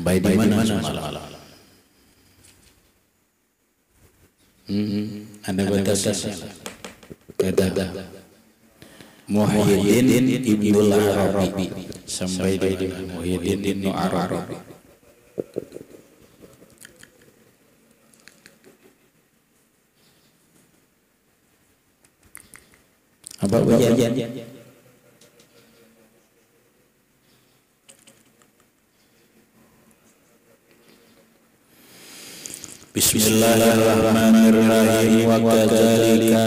Baik di mana semalam? Anda batasnya. Kata Muhyiddin Ibnul Arabi sampai di Muhyiddin Ibnul Arabi. Apa ujian? Bismillahirrahmanirrahim. Wa kadzalika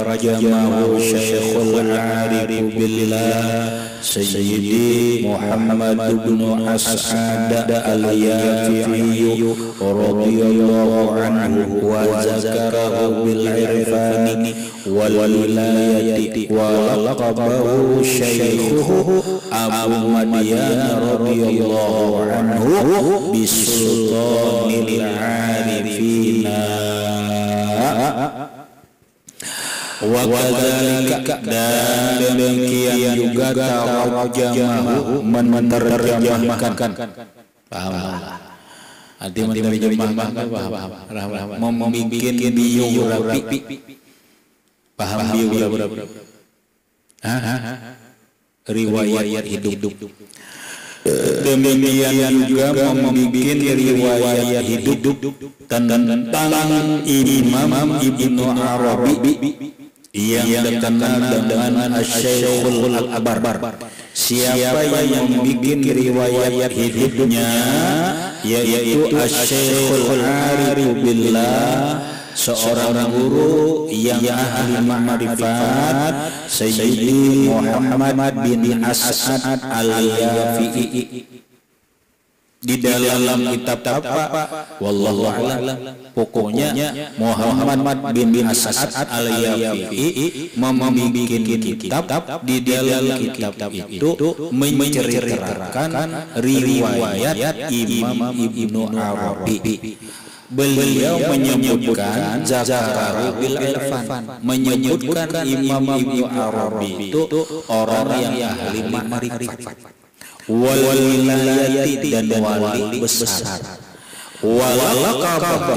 tarjamahu Syekhul Arif billah Sayyidi Muhammad bin As'ad al-Yafi'i radhiyallahu anhu wa zakarahu bil irfani wal wilayati wa laqabahu Syaikhuhu Abu Madyan radhiyallahu anhu bisultanil arifina wa kadzalika, dan demikian juga tarjamahu menerjemahkan. Paham? Arti menerjemahkan paham. Membikin biografi. Paham biografi? Riwayat hidup. Demikian juga membikin riwayat hidup tentang Imam Ibnu Arabi yang terkenal dengan Asy-Syaikhul Akbar. Siapa yang membikin riwayat hidupnya? Yaitu Asy-Syaikhul Arif billah, seorang guru yang ahli ma'rifat, Sayyidi Muhammad bin As'ad al-Yafi'i. Di dalam kitab apa? Wallahu a'lam. Pokoknya Muhammad bin As'ad al-Yafi'i membikin kitab. Di dalam kitab itu menceritakan riwayat Imam Ibnu Arabi. Beliau menyebutkan zakarahu bil irfan, menyebutkan Imam Ibnu Arabi itu orang yang ahli ma'rifat, wal wilayati, dan wali besar, wal laqab,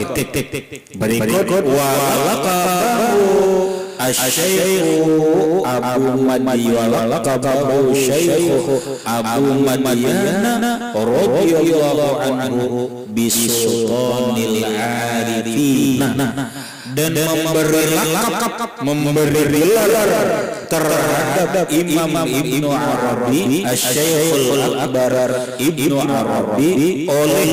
berikut wal laqabahu Asy-Syaikhu Abu Madyan, wal laqabahu Syaikhu Abu Madyan radhiyallahu anhu bisultanil arifin, dan memberi gelar terhadap Imam Ibnu Arabi Asy-Syaikhul Akbar Ibnu Arabi oleh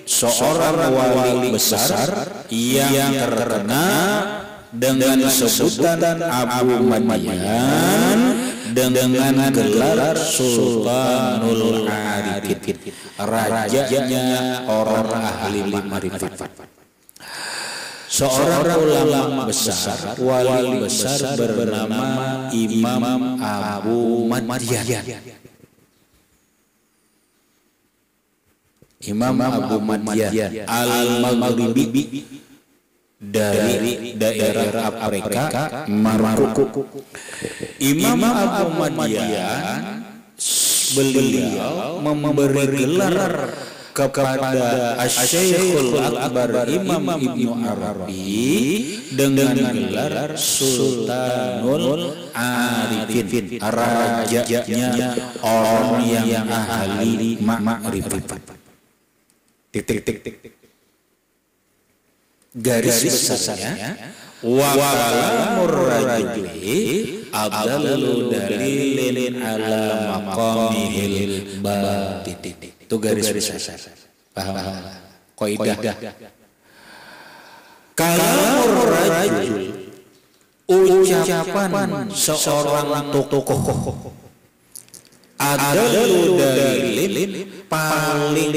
seorang wali besar yang terkenal dengan sebutan Abu Madyan dengan gelar Sultanul Arifin, rajanya orang ahli ma'rifat. Seorang ulama besar, wali besar bernama Imam Abu Madyan. Imam Abu Madyan al-Maghribi, dari daerah Afrika Maroko. Imam Abu Madyan beliau memberi gelar kepada Asy-Syaikhul Akbar Imam Ibnu Arabi dengan gelar Sultanul Arifin, rajanya orang yang ahli ma'rifat. Garis besarnya wa kalamur rajuli abdalu dalilin ala maqamihil batin. Itu garis besar. Paham? Kaidah. Kalamur rajul, ucapan seorang tokoh, adalu dalilin, paling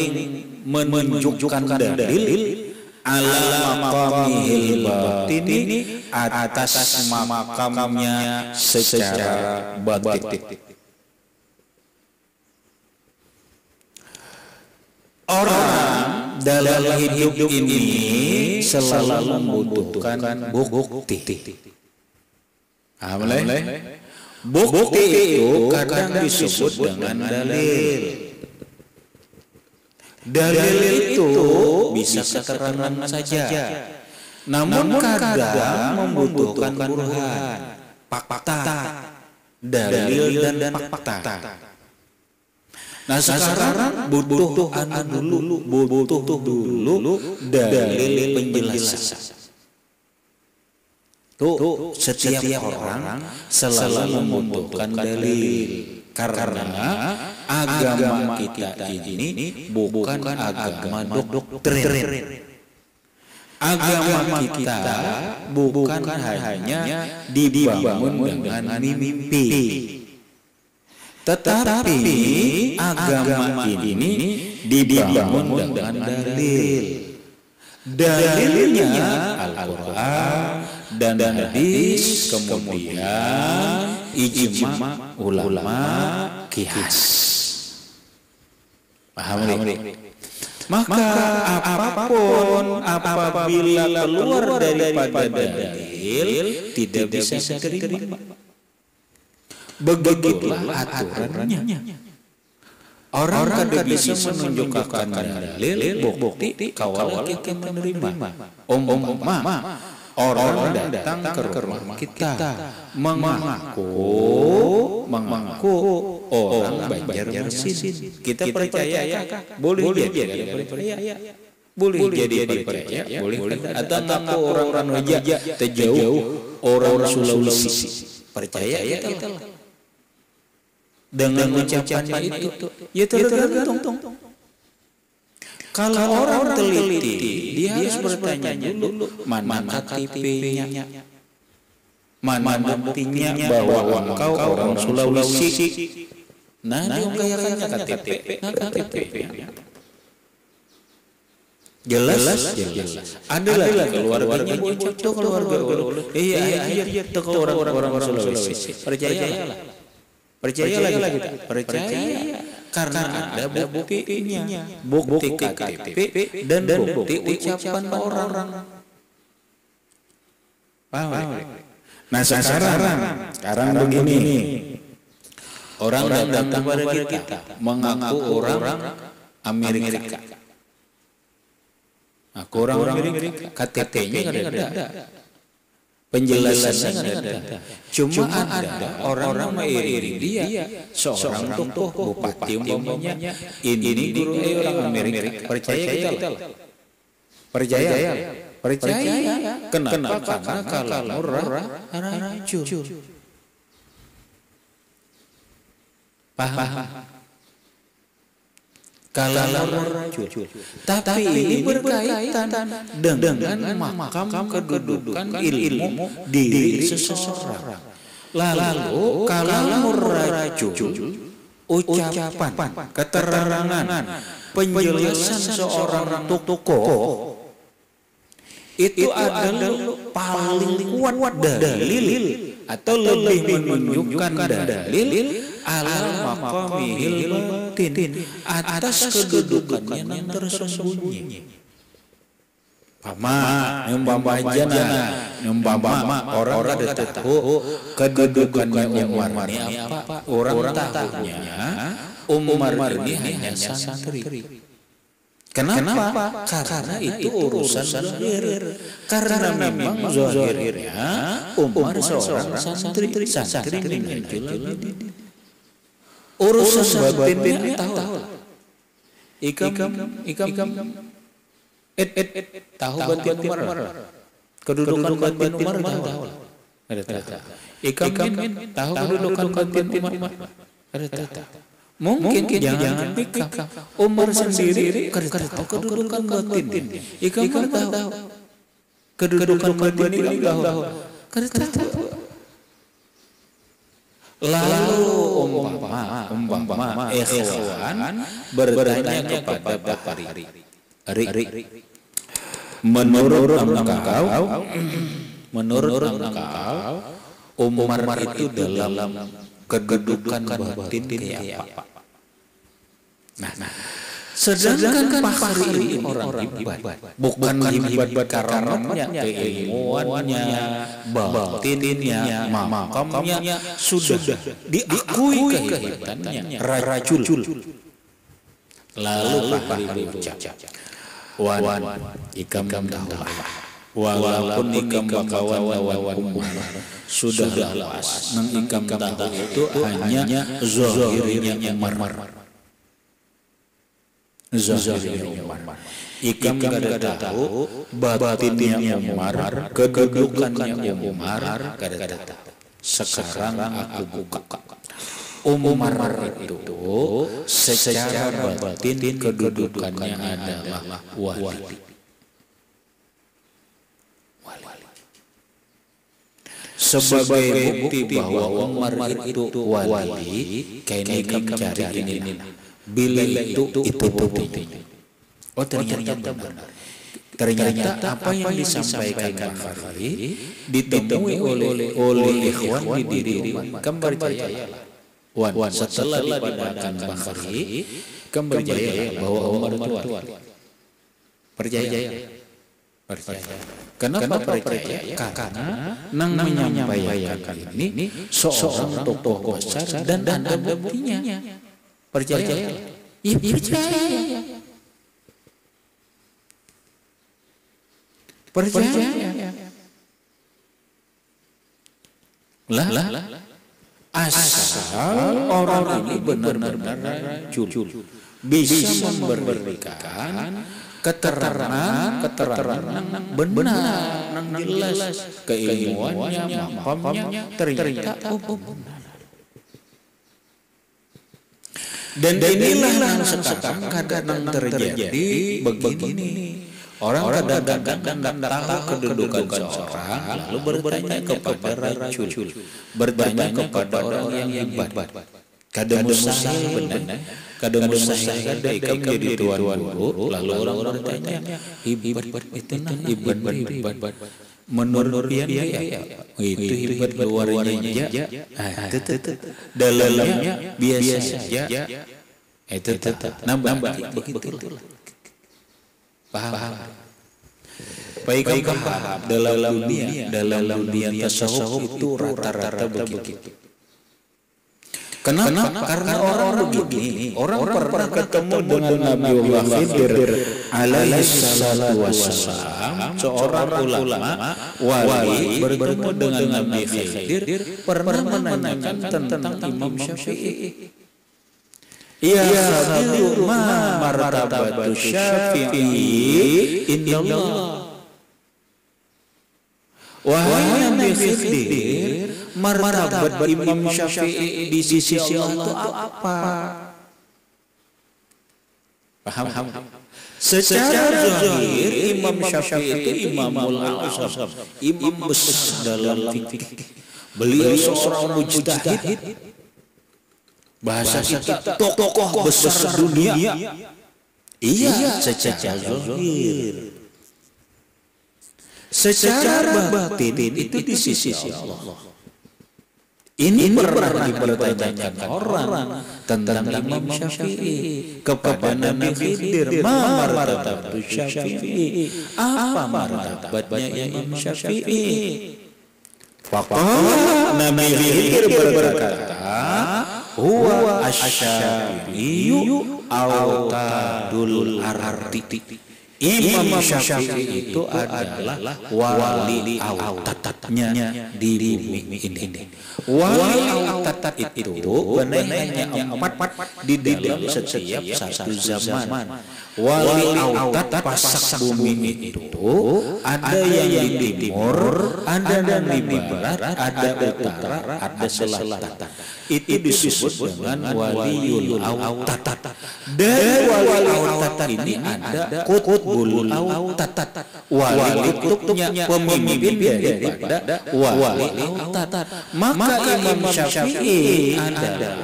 menunjukkan dalil ala maqamihil batin, atas makamnya secara batin. Orang dalam hidup ini selalu membutuhkan bukti. Bukti itu kadang disebut dengan dalil. Dalil itu bisa keterangan saja, namun kadang membutuhkan burhan, fakta, dalil dan fakta. Nah sekarang butuh dulu dalil penjelasan. Tuh setiap orang selalu membutuhkan dalil. Karena agama kita ini bukan agama doktrin. Agama kita bukan hanya dibangun dengan mimpi. Tetapi agama ini dibangun dengan dalil. Dalilnya Al-Quran dan hadis, kemudian ijma ulama, qiyas. Paham ini? Maka apapun apabila keluar daripada dalil tidak bisa diterima. Begitulah aturannya. Orang kada bisa menunjukkan dalil bukti kawal kita menerima. Orang datang ke rumah kita mengaku orang Banjarmasin. Kita percaya, boleh jadi percaya, boleh jadi percaya, boleh atau mengaku orang Raja terjauh, orang Sulawesi, percaya kita dengan ucapannya itu. Ya tergantung. Kalau orang teliti, dia harus bertanya dulu mana KTP-nya, mana buktinya bahwa engkau orang Sulawesi. Nah, diungkapkannya KTP-nya. Jelas. Ada lagi keluarganya bocor tuh keluarga. Iya, itu orang Sulawesi. Percayalah kita. Percaya. Karena ada buktinya, bukti KTP dan bukti ucapan orang. Paham? Nah sekarang begini, orang datang kepada kita mengaku orang Amerika. Aku orang Amerika, KTP-nya ada. Penjelasannya ada. Cuma ada orang mengiringi dia, seorang tokoh bupati umpamanya, ini guru orang Amerika. Percaya kita lah. Percaya. Kenapa? Karena kalau murah racun. Paham? Kalau racun. Tapi ini berkaitan dengan makam kedudukan ilmu diri seseorang. Lalu kalau racun, ucapan, keterangan, penjelasan seorang tokoh itu adalah paling kuat dalil atau lebih menunjukkan dalil ala maqamihil batin, atas kedudukannya yang tersembunyi. Umpama orang ada tahu kedudukannya Umar ini apa? Orang tahunya Umar ini hanya santri. Kenapa? Karena itu urusan zahir. Karena memang zahirnya Umar seorang santri menjul. Urusan batinnya tahu. Ikam tahu batin Umar. Kedudukan batin Umar tahu. Ikam tahu kedudukan batin Umar. Mungkin jangan pikir Umar sendiri tahu kedudukan batin. Ikam tahu kedudukan batin ini tahu. Lalu umpama ikhwan bertanya kepada Bapak Ri, menurut engkau Umar itu dalam kedudukan batin kayak apa? Nah, sedangkan Pak Ri ini orang hebat, bukan hebat karamnya, keilmuannya, batinnya, makamnya sudah diakui kehebatannya, racul. Lalu Fahri berucap, wan ikam tahulah, walaupun ikam bakawan lawan Umar sudah lawas, nang ikam tahu itu hanya zahirnya Umar. Zahirnya Umar. Ikam kada tahu batinnya Umar, kedudukannya Umar kada tahu. Sekarang aku buka. Umar itu secara batin kedudukannya adalah wali. Sebagai bukti bahwa Umar itu wali, kini kamu cari ini. Bila itu buktinya. Oh ternyata benar. Ternyata apa yang disampaikan Fahri ditemui oleh ikhwan di diri Umar. Kamu percayalah. Wan setelah dipadamkan Fahri, kamu percayalah bahwa Umar itu wali. Percaya. Kenapa percaya? Karena nang menyampaikan ini seorang tokoh besar dan ada buktinya. Percaya. Ya percaya. Lah. Asal orang ini benar-benar jujur, bisa memberikan keterangan benar, nang jelas keilmuannya, makamnya ternyata benar. Dan inilah yang sekarang kadang terjadi begini. Orang kadang-kadang tidak tahu kedudukan seorang, lalu bertanya kepada racun, bertanya kepada orang yang hebat. Kadang mustahil benar, kadang mustahil ikam menjadi tuan guru, lalu orang bertanya, hebat itu nah hebat. Menurut dia itu hebat luarnya aja, dalamnya biasa saja, itu nambah begitulah. Paham. Baik paham dalam dunia tasawuf itu rata-rata begitu. Kenapa? Karena orang begini, orang pernah ketemu dengan Nabiullah Khidir alaihi salatu wassalam, seorang ulama wali bertemu dengan Nabi Khidir, pernah menanyakan tentang Imam Syafi'i. Ya Khidir ma martabatu Syafi'i indallah. Wahai Nabi Khidir, martabat Imam Syafi'i di sisi Allah itu apa? Paham? Secara zahir Imam Syafi'i itu imamul azam, imam besar dalam fikih. Beliau seorang mujtahid. Bahasa kita tokoh besar dunia. Iya, secara zahir. Secara batin itu di sisi Allah. Ini pernah dipertanyakan orang tentang Imam Syafi'i kepada Nabi Khidir, ma martabatu Syafi'i, apa martabatnya Imam Syafi'i? Faqala Nabi Khidir berkata, huwa asy-Syafi'iyyu autadul arti. Imam Syafi'i itu adalah wali autatnya di bumi ini. Wali autat itu benarnya empat di dalam setiap satu zaman. Wali autat pasak bumi itu ada yang di timur, ada yang di barat, ada utara, ada selatan. Itu disebut dengan waliul autat. Dan wali autat ini ada qutbul autat. Wali kutubnya pemimpin daripada wali autat. Maka Imam Syafi'i adalah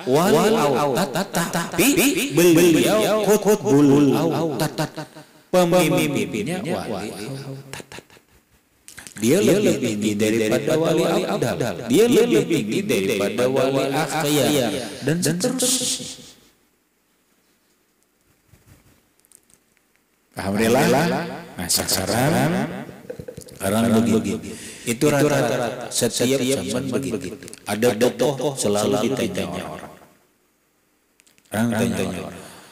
wali autat, tapi beliau qutbul autat, pemimpinnya wali autat. Dia lebih tinggi daripada wali abdal, dia lebih tinggi daripada wali akhyar, dan seterusnya. Alhamdulillah. Nah, sasaran orang begitu. Itu rata-rata setiap zaman begitu. Ada tokoh selalu ditanya orang. Orang tanya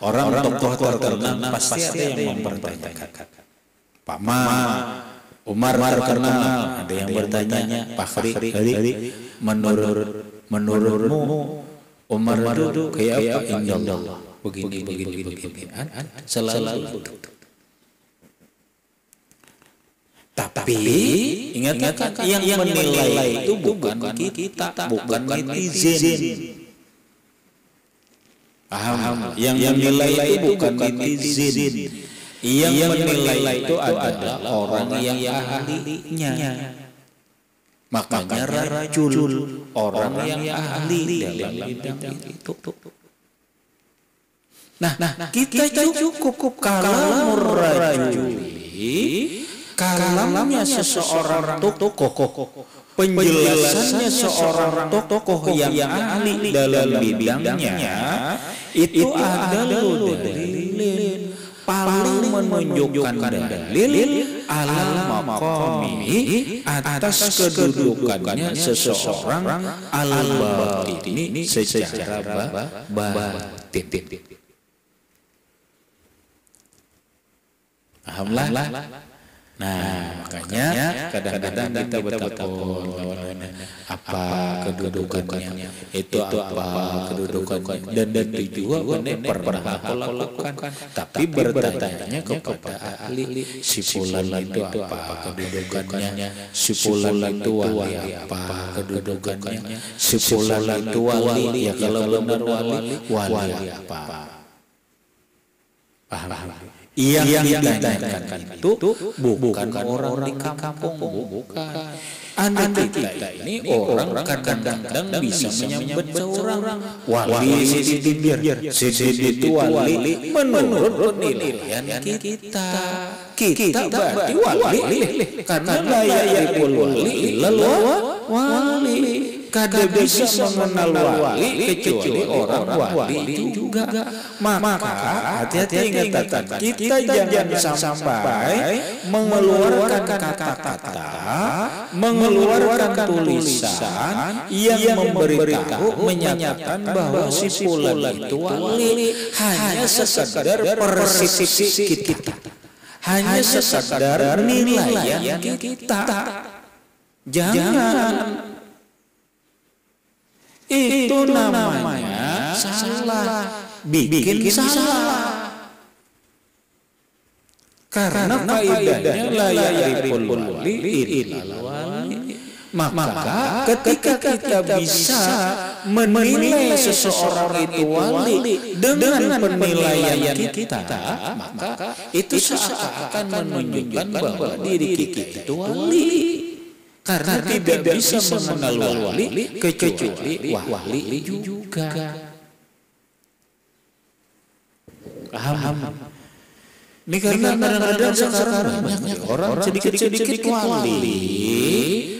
orang tokoh terkenal pasti ada yang mempertanyakan. Pama Umar terkenal, ada yang bertanya, Pak Khari, menurutmu Umar itu kayak apa? Insyaallah begini. Selalu. Tapi ingat yang menilai itu bukan kita, bukan netizen. Paham? Yang menilai itu bukan netizen. Yang menilai itu adalah orang yang ahlinya. Makanya rajul, orang yang ahli dalam bidang itu. Nah, kita cukup kalau merajuli kalamnya seseorang tokoh, penjelasannya seorang tokoh yang ahli dalam bidangnya, itu adalah dalil paling menunjukkan dalil ala maqami atas kedudukannya seseorang al-batini secara batin. Alhamdulillah. Nah, makanya kadang-kadang kita bertakon apa kedudukannya, itu apa kedudukannya, dan itu juga pernah aku lakukan. Tapi bertanya kepada ahli, si fulan itu apa kedudukannya, si fulan itu wali apa kedudukannya, si fulan itu wali, ya kalau benar wali apa. Paham? Yang ditanyakan itu bukan orang di kampung, bukan. Anda kita ini orang kadang-kadang bisa menyambut seorang wali si itu wali menurut penilaian kita. Kita berarti wali karena la yaqul wali illallah wali. Kada bisa mengenal wali kecuali orang wali juga. Maka hati-hati ingat, kita jangan sampai mengeluarkan kata-kata, mengeluarkan tulisan yang memberitahu menyatakan bahwa si fulan itu wali hanya sekedar persepsi kita, hanya sekedar nilaian kita. Jangan. Itu namanya salah, bikin salah. Karena kaidahnya la ya'riful wali illal wali. Maka ketika kita bisa menilai seseorang itu wali dengan penilaian kita, maka itu seakan menunjukkan bahwa diri kita itu wali. Karena tidak bisa mengenal wali kecuali wali juga. Paham? Ini karena kadang-kadang sekarang banyak orang sedikit-sedikit wali,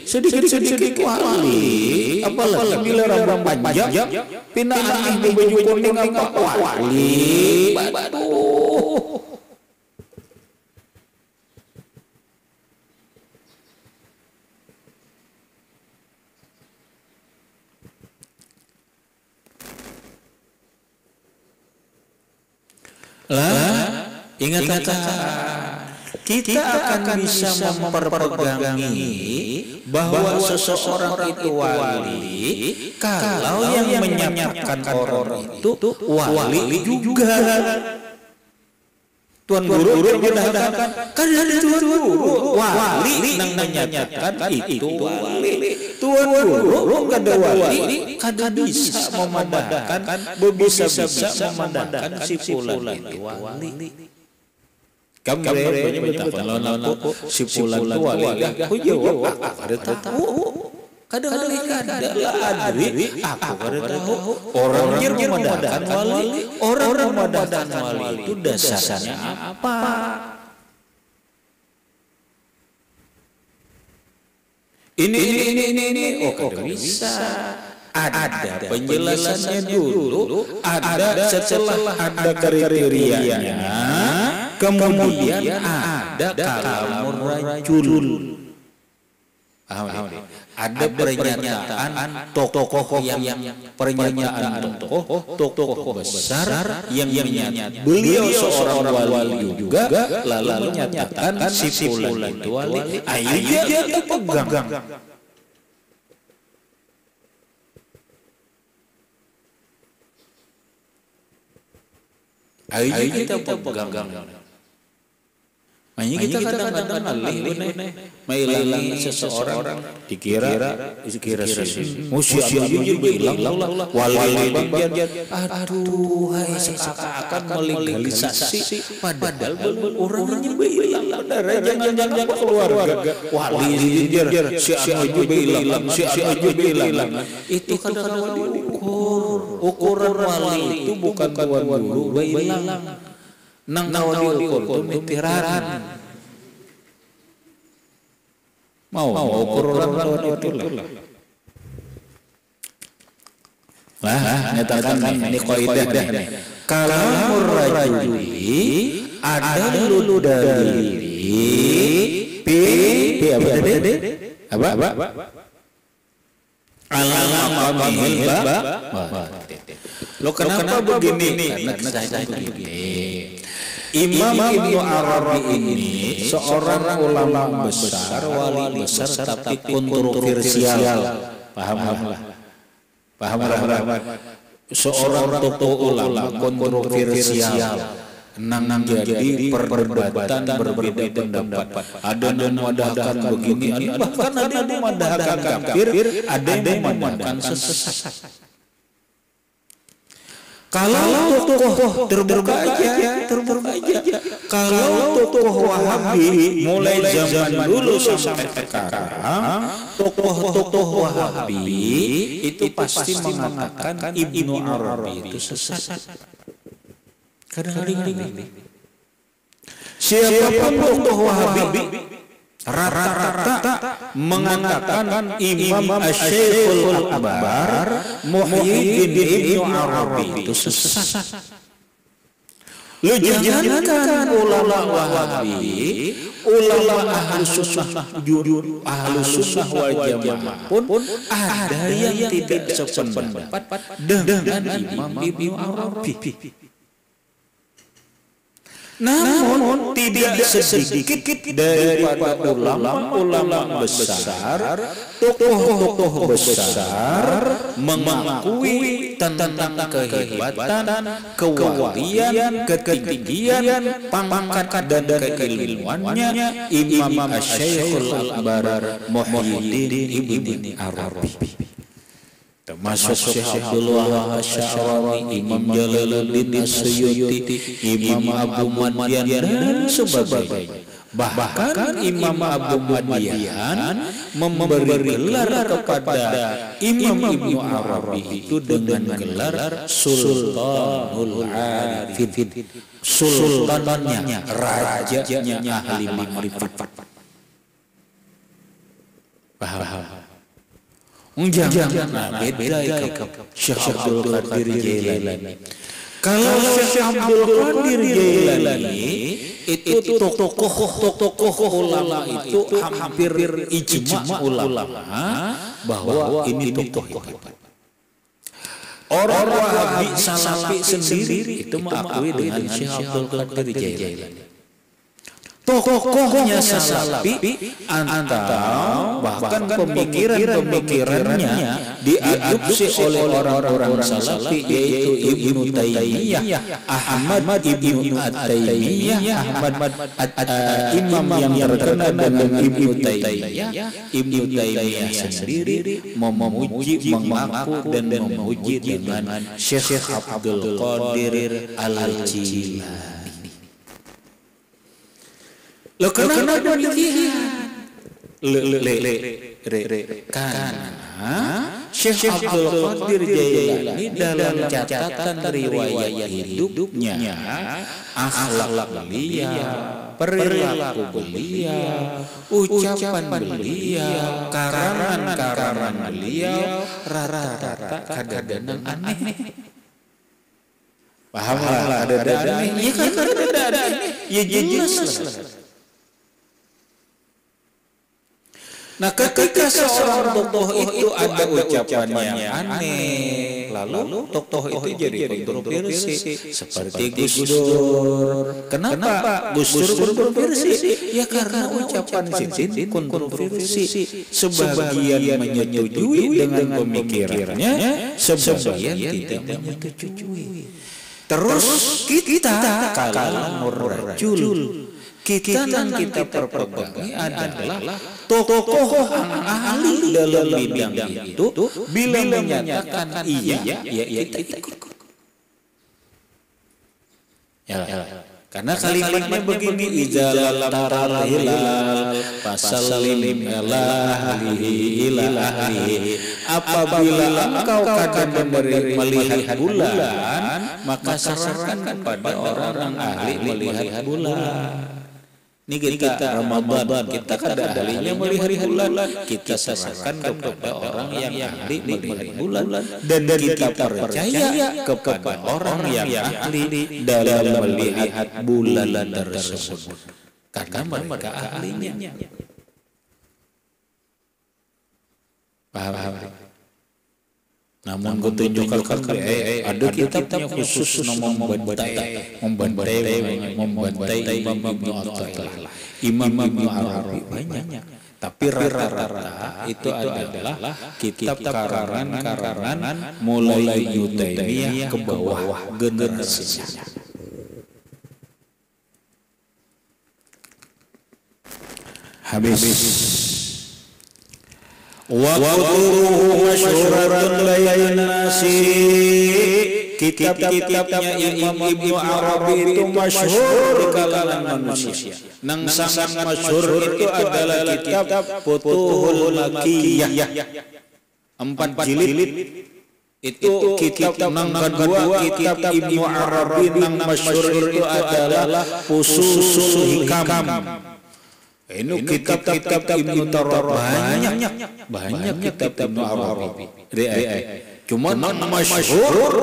sedikit-sedikit wali, apalagi bila rambut panjang, pindah di baju kuning apa wali. Ingat kita akan bisa memperpegangi bahwa seseorang itu wali kalau yang menyatakan orang itu wali juga. Tuan guru menyatakan kan ada tuan guru wali yang menyatakan itu wali. Tuan guru kada wali kada bisa memandangkan bisa memandangkan si fulan itu wali. Kamu banyak bertanya si fulan itu wali. Aku jawab ada tahu. Kadang-kadang adalah adri aku kada tahu. Orang yang memandangkan wali, orang memandangkan wali itu dasarnya apa? Ini oh kada bisa. Ada penjelasannya dulu, ada setelah ada kriterianya, kemudian ada kalamur rajul. ada pernyataan tokoh yang pernyataan tokoh besar yang menyatakan beliau seorang wali juga lalu menyatakan si fulan itu wali. Ayo dia pegang. Ayo kita pegang. Makanya kita kadang-kadang alih mailangi seseorang dikira musuh aja bilang wali biar aduh hai seakan melegalisasi padahal orangnya bilang benar jangan keluarga wali dia si anu bilang itu kadang-kadang ukuran wali itu bukan tuan guru bilang nang wali ukur itu mitiran mau ukur orang itu lah nyatakan ini kaidah nih kalau rajuli ada lulu dari p apa alamil lo kenapa begini karena saya begini. Imam Ibnu Arabi ini seorang ulama besar, wali besar tapi kontroversial. Pahamlah. Seorang tokoh ulama kontroversial. Nang jadi perdebatan berbeda pendapat. Ada yang memadahkan begini, bahkan ada yang memadahkan kafir, ada yang memadahkan sesat. Kalau tokoh terbuka aja. Kalau tokoh Wahabi mulai zaman dulu sampai sekarang, tokoh Wahabi itu pasti mengatakan Ibnu Arabi itu sesat. Kadang-kadang siapapun tokoh Wahabi rata-rata mengatakan Imam Asy-Syekhul Akbar Muhyiddin Ibnu Arabi itu sesat. Lu jangankan ulama Wahabi, ulama Ahlus Sunnah wal Jamaah pun ada yang tidak sependapat dengan Imam Ibnu Arabi. Namun tidak sedikit daripada ulama besar, tokoh besar mengakui tentang kehebatan, kewalian, ketinggian, pangkat dan keilmuannya Imam Asy-Syekhul Akbar Muhyiddin Ibnu Arabi. Termasuk Syekh Abdul Wahab Asy-Sya'rawi, Imam Jalaluddin As-Suyuti, Imam Abu Madian dan sebagainya. Bahkan Imam Abu Madian memberi gelar kepada Imam Ibnu Arabi itu dengan gelar Sultanul Arifin, sultannya, rajanya ahli makrifat. Paham? Jangan beda ikut Syekh Abdul Qadir Jailani. Kalau Syekh Abdul Qadir Jailani itu tokoh ulama itu hampir ijma ulama bahwa ini tokoh hebat. Orang Wahabi Salafi sendiri itu mengakui dengan Syekh Abdul Qadir Jailani. Tokohnya Salafi atau bahkan pemikirannya diadopsi oleh orang-orang Salafi yaitu Ibnu Taimiyah, Ahmad Ibnu At-Taimiyah, imam yang terkenal dengan Ibnu Taimiyah sendiri memuji, mengaku dan memuji dengan Syekh Abdul Qadir Al-Jilani. Lo kenapa demikian? Karena Syekh Abdul Qadir Jailani dalam catatan riwayat hidupnya, akhlak beliau, perilaku beliau, ucapan beliau, karangan beliau rata-rata kadang-kadang aneh. Paham lah, ada aneh. Ya kan ada aneh. Ya jelas lah. Nah ketika seorang tokoh itu ada ucapannya aneh, lalu tokoh itu jadi kontroversi seperti Gus Dur. Kenapa Gus Dur kontroversi? Ya karena ucapan Sidin kontroversi. Sebagian menyetujui dengan pemikirannya, sebagian tidak menyetujui. Terus kita kalau rajul kita yang kita perpegangi adalah tokoh ahli dalam bidang itu. Bila menyatakan iya, ya kita ikut. Ya. Karena kalimatnya begini, izalam taral hilal fasallim ala ahlihi ila ahlihi. Apabila engkau kadang melihat bulan, maka serahkan kepada orang ahli melihat bulan. Ini kita Ramadan, kita kada ahlinya melihat bulan, kita serahkan kepada orang yang ahli melihat bulan, dan kita percaya kepada orang yang ahli dalam melihat bulan tersebut karena mereka ahlinya. Paham? Namun gue tunjukkan ada kitabnya khusus membantai Imam Ibnu Athaillah, Imam Ibnu Arabi banyak. Tapi rata-rata itu adalah kitab karangan mulai Ibnu Taimiyah ke bawah generasinya. Habis. Wa quturuhu masyhuratun bayan nasi. Kitab-kitabnya Imam Ibnu Arabi itu masyhur di kalangan manusia. Nang sangat masyhur itu adalah kitab Futuhul Makkiyah 4 jilid. Itu kitab nang kedua kitab Ibnu Arabi nang masyhur itu adalah Fususul Hikam. Ini kitab-kitab Ibnu Arabi banyak kitab Ibnu Arabi. Cuma nang masyhur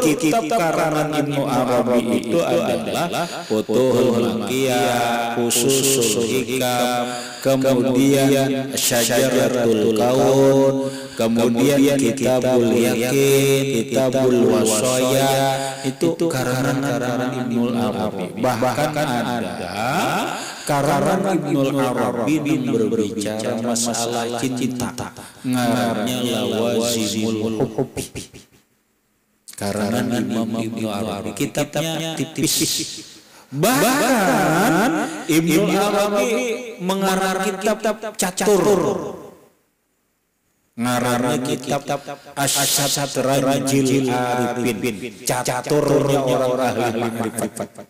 kitab karangan Ibnu Arabi itu adalah Futuhul Makkiyah, Fususul Hikam, kemudian Syajaratul Kaun, kemudian Kitabul Yaqin, Kitabul Wasaya. Itu karangan Ibnu Arabi. Bahkan ada karangan Ibnu Arabi yang berbicara masalah cinta, ngarannya Lawazimul Hubbi. Karangan Imam Ibnu Arabi, kitabnya tipis. Bahkan Ibnu Arabi mengarang kitab catur, ngarannya kitab Asy-Syatrajil Arifin, caturnya orang ahli ma'rifat.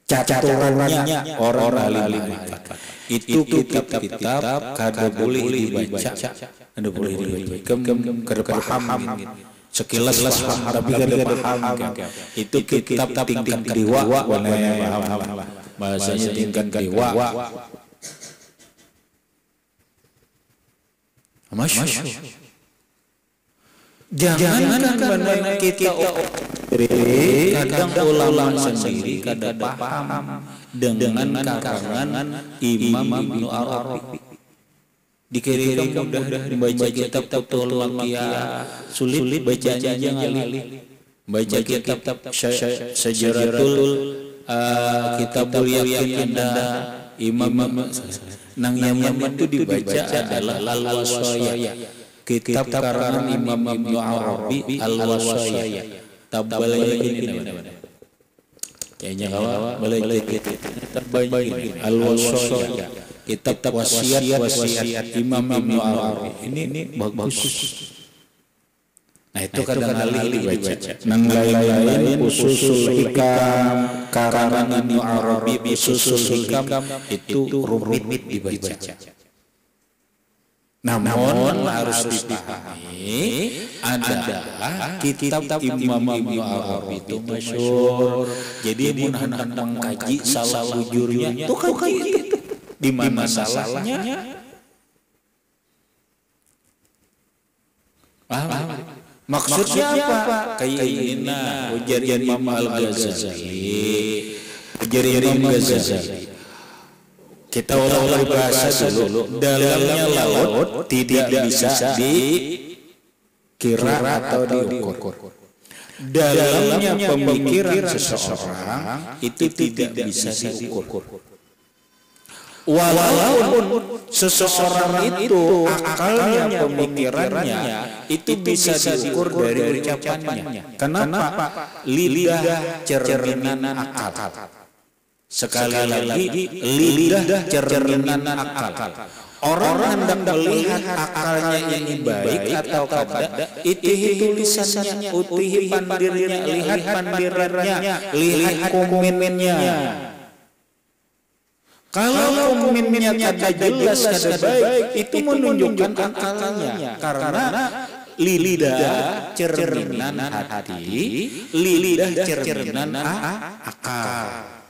Caturannya orang ahli ma'rifat. Itu kitab-kitab kada boleh dibaca, kada boleh dibaca. Kada paham sekilas paham tapi kada paham. Itu kitab tingkat kedua, bahasanya tingkat kedua. Masyhur. Jangankan benar kita kadang ulama sendiri kada paham dengan karangan Imam Ibnu Arabi. Dikira mudah membaca kitab Futuhul Makkiyah, sulit bacanya ngali. Baca kitab Syajaratul Kitabul Yaqin ada Imam nang Yaman itu dibaca adalah Al-Wasaya. Kitab karangan Imam Ibnu Arabi Al-Wasaya. Tabal ini kayaknya kawa balai Al-Wasaya. Kitab wasiat Imam Ibnu Arabi. Ini bagus. Nah itu kadang-kadang dibaca. Nang lain Fususul Hikam, karangan Ibnu Arabi Fususul Hikam itu rumit dibaca. Namun harus dipahami adalah kitab Imam Ibnu Arabi itu masyhur. Jadi mun hendak mengkaji salah ujurnya itu kaji itu. Di mana salahnya? Maksudnya apa? Kayaknya ujar Imam Al-Ghazali. Ujar Imam Ghazali. Kita ulang bahasa dulu. Dalamnya laut tidak bisa dikira atau diukur. Dalamnya pemikiran seseorang itu tidak bisa diukur. Walaupun seseorang itu akalnya, pemikirannya itu bisa diukur dari ucapannya. Kenapa? Lidah cerminan akal. Sekali lagi, lidah cerminan akal. Orang hendak melihat akalnya ini baik atau kada, itihi tulisannya, utihi pandirnya, lihat pandirannya, lihat komennya. Kalau komennya kada jelas, kada baik, itu menunjukkan akalnya. Karena lidah cerminan hati, lidah cerminan akal.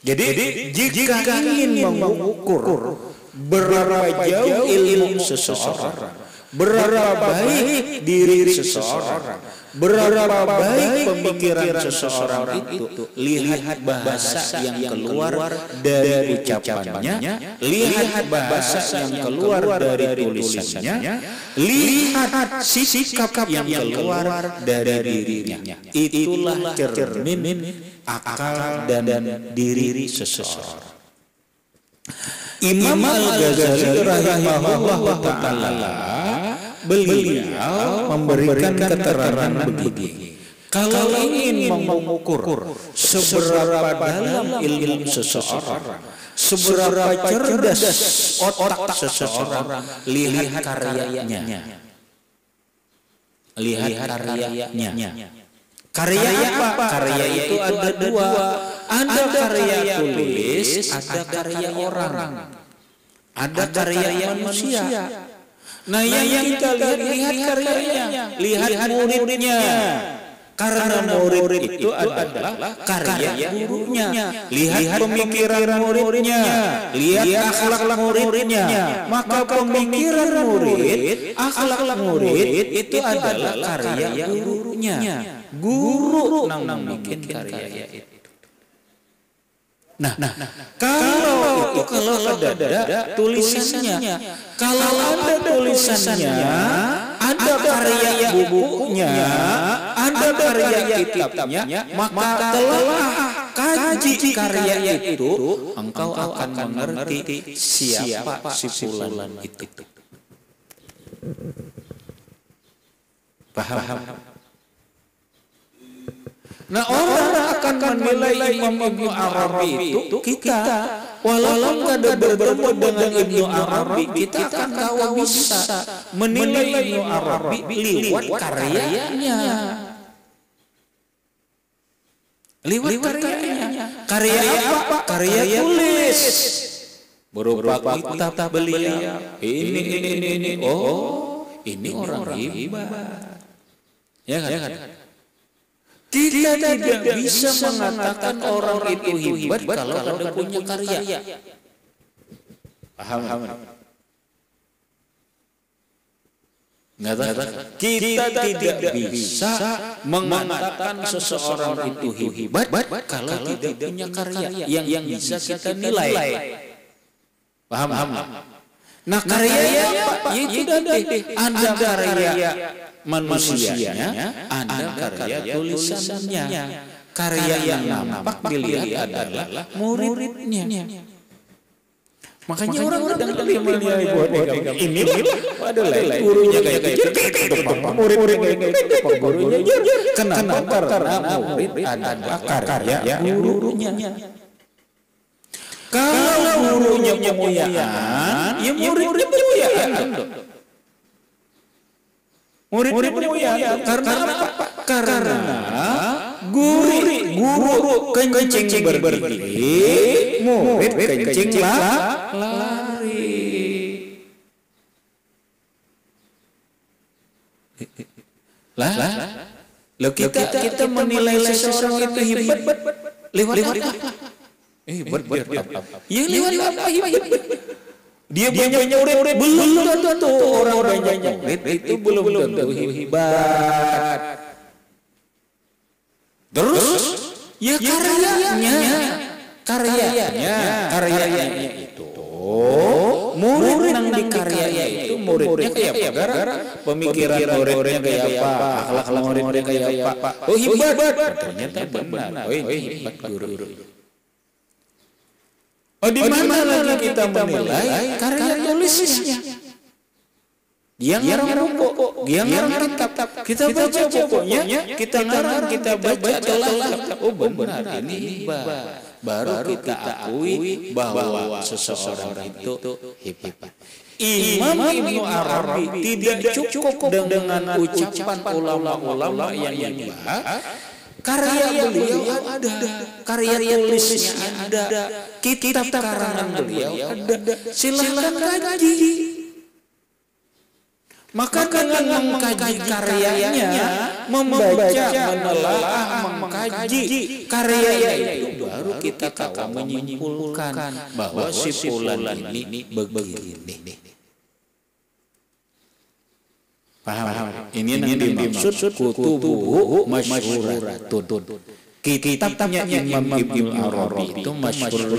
Jadi jika ingin mengukur berapa jauh ilmu seseorang, berapa baik diri seseorang, berapa baik pemikiran seseorang itu, lihat bahasa yang keluar dari ucapannya, lihat bahasa yang keluar dari tulisannya, lihat sikap yang keluar dari dirinya. Itulah cermin akal dan diri seseorang. Imam Al-Ghazali rahimahullah ta'ala, beliau memberikan keterangan begini. Kalau ingin mengukur seberapa dalam ilmu seseorang, seberapa cerdas otak seseorang, lihat karyanya. Lihat karyanya. Karya apa? Karya itu ada dua. Ada karya tulis, ada karya orang. Ada karya manusia. Nah yang kita lihat karyanya, lihat muridnya. Karena murid itu adalah karya gurunya. Lihat pemikiran muridnya, lihat akhlak muridnya. Maka pemikiran murid, akhlak murid itu adalah karya gurunya. Guru nang bikin karya itu. Nah, kalau ada tulisannya, kalau ada tulisannya, ada karya bukunya, ada karya kitabnya, maka telah kaji karya itu, engkau akan mengerti siapa si fulan itu. Paham? Nah, orang akan menilai Imam Ibnu Arabi itu kita, walaupun kada bertemu dengan Ibnu Arabi, kita akan tahu bisa menilai Ibnu Arabi lewat karyanya. Lewat karyanya. Karya apa? Karya tulis. Berupa kitab beliau. Ini. Oh, ini orang hebat. Ya kan? Kita tidak bisa mengatakan orang itu hebat kalau ada punya karya. Paham? Kita tidak bisa mengatakan seseorang itu hebat kalau tidak punya karya yang bisa kita nilai. Paham? Nah, karyanya apa? Itu ada karya manusianya, ada karya tulisannya. Karya yang nampak dilihat adalah muridnya. Makanya orang kadang menilai ini adalah gurunya kayak kecil, muridnya kayak gurunya. Kenapa? Karena murid adalah karya gurunya. Kalau gurunya kemuliaan, ya muridnya kemuliaan. Murid karena apa? Karena guru kencing berdiri, murid kencing lari. Lah kita menilai seseorang itu hebat lewat apa? Hebat. Ya lewat apa hebat? Dia banyak murid, belum tentu orang banyak murid itu belum tentu hebat. Terus ya karyanya karyanya itu murid nang di karyanya itu muridnya kayak apa, pemikiran muridnya kayak apa, akhlak muridnya kayak apa. Oh hebat, ternyata benar. Oh hebat guru. Oh di mana lagi kita menilai karya tulisnya? Dia ngarang buku, dia ngarang kitab. Kita baca pokoknya, kita ngarang, kita baca telah. Oh benar, ini hebat. Baru kita akui bahwa seseorang itu hebat. Imam Ibnu Arabi tidak cukup dengan ucapan ulama-ulama yang hebat. Karya beliau ada, karya tulisnya ada, kitab karangan beliau ada. Silakan kaji. Maka dengan mengkaji karyanya, membaca, menelaah, mengkaji karyanya itu baru kita akan menyimpulkan bahwa si fulan ini begini. Paham? Ini yang dimaksud kutubuhu masyhuratun. Kitabnya Imam Ibnu Arabi itu masyhur.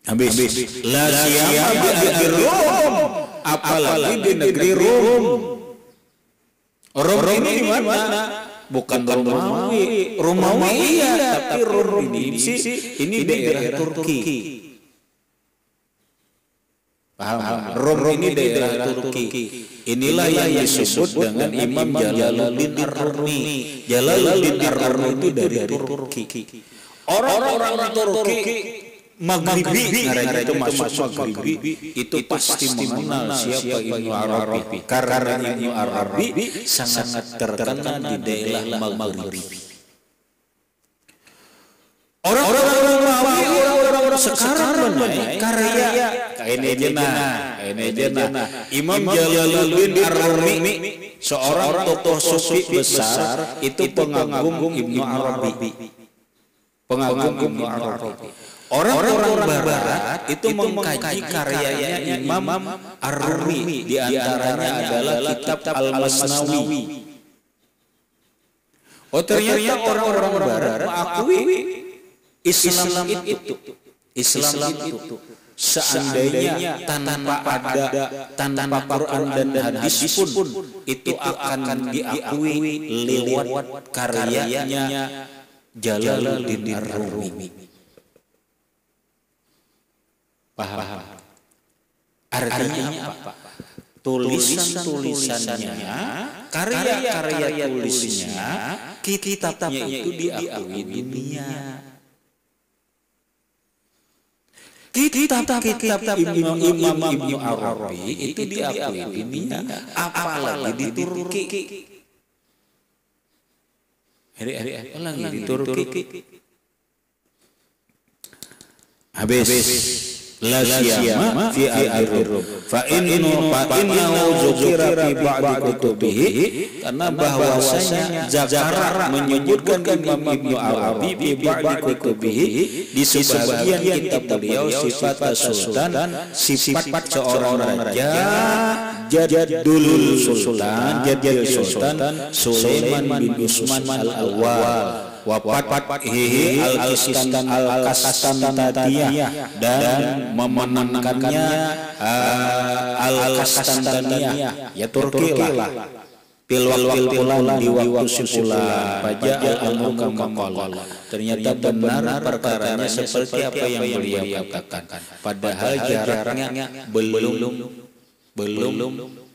Habis la siyama di Rom, apalagi di negeri Rom. Rom ini di mana? Bukan Romawi iya, tapi Rom ini daerah Turki. Paham? Rom ini daerah Turki. Inilah yang disebut dengan Imam Jalaluddin Ar-Rumi. Jalaluddin Ar-Rumi itu dari Turki. Orang-orang Turki Maghribi, itu masuk Maghribi, itu pasti mengenal siapa Ibnu Arabi, karena Ibnu Arabi sangat terkenal di daerah Maghribi. Orang-orang Romawi, orang-orang sekarang menaik karya ini jenah Imam Jalaluddin Ar-Rumi, seorang tokoh sufi besar, itu pengagum Ibnu Arabi. Orang-orang Barat itu mengkaji karyanya Imam Ar-Rumi, di antaranya adalah kitab Al-Masnawi. Oh ternyata orang-orang Barat mengakui Islam itu. Seandainya tanpa Quran dan hadis pun itu akan diakui lewat karyanya Jalaluddin Ar-Rumi. Paham? Artinya apa? Tulisan-tulisannya, karya-karya tulisnya, kitabnya itu diakui dunia. Kitab Imam Ibnu Arabi itu diakui dunia, apalagi di Turki. Apalagi di Turki. Habis. La siyama fi al-Rum fa innahu zukira fi ba'd kutubihi, karena bahwasanya Zakara menyebutkan Imam Ibnu Arabi fi ba'd kutubihi, di sebagian kitab beliau sifat sultan, sifat seorang raja, Jadul Sultan Sulaiman bin Utsman al-Awwal wafat Al-Qastantaniyah dan memenangkannya Al-Qastantaniyah, ya Turki lah. Pilwakil pulang di waktu simpulan Paja al-amru kama. Ternyata benar perkaranya seperti apa yang beliau katakan. Padahal jaraknya belum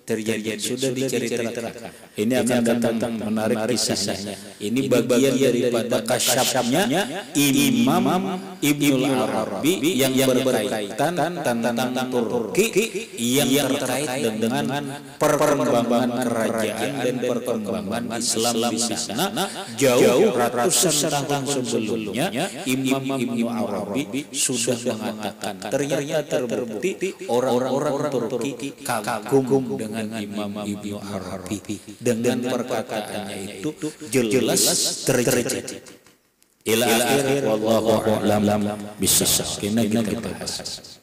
terjadi, sudah diceritakan. Ini akan datang menarik kisahnya. Ini bagian daripada kasyafnya Imam Ibnu Arabi yang berkaitan tentang Turki, yang terkait dengan perkembangan kerajaan dan perkembangan Islam di sana jauh ratusan tahun sebelumnya. Imam Ibnu Arabi sudah mengatakan, ternyata terbukti orang-orang Turki kagum dengan Imam Ibnu Arabi, dengan perkataannya itu jelas terjadi. Ila akhir wallahu a'lam bishawab. Kita bahas.